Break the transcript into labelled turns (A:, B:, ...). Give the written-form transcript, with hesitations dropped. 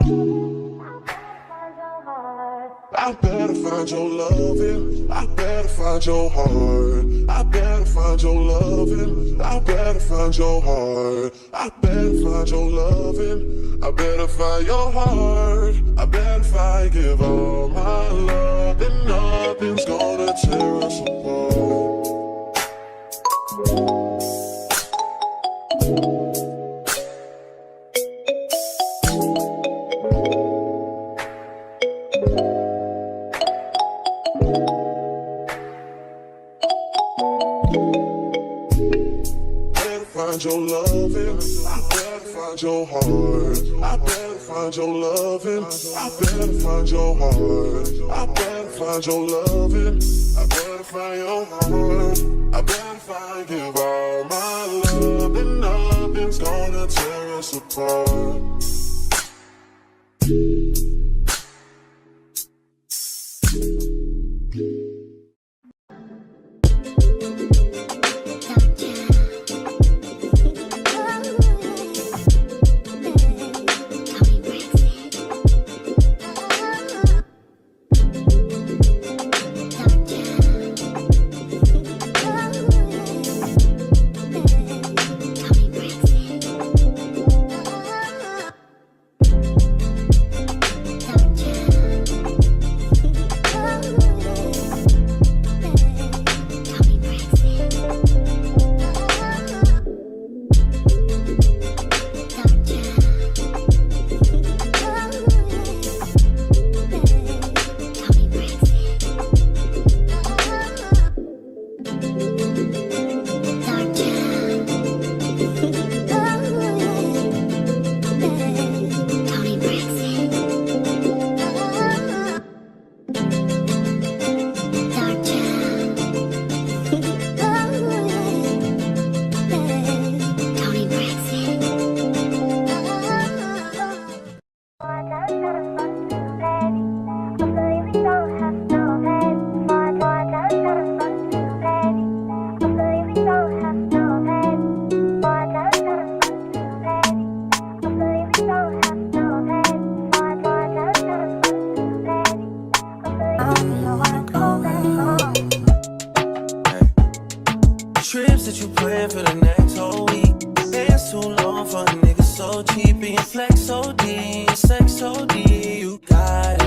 A: I better find your loving. I better find your heart. I better find your loving. I better find your heart. I better find your loving. I better find your heart. I better find, give all my love, and nothing's gonna tear us apart. Find your loving, I better find your heart. I better find your loving, I better find your heart. I better find your loving, I better find your heart. I better find, give all my love, and nothing's gonna tear us apart.
B: Trips that you plan for the next whole week. It's too long for a nigga so cheap and flex OD, sex OD. You got it.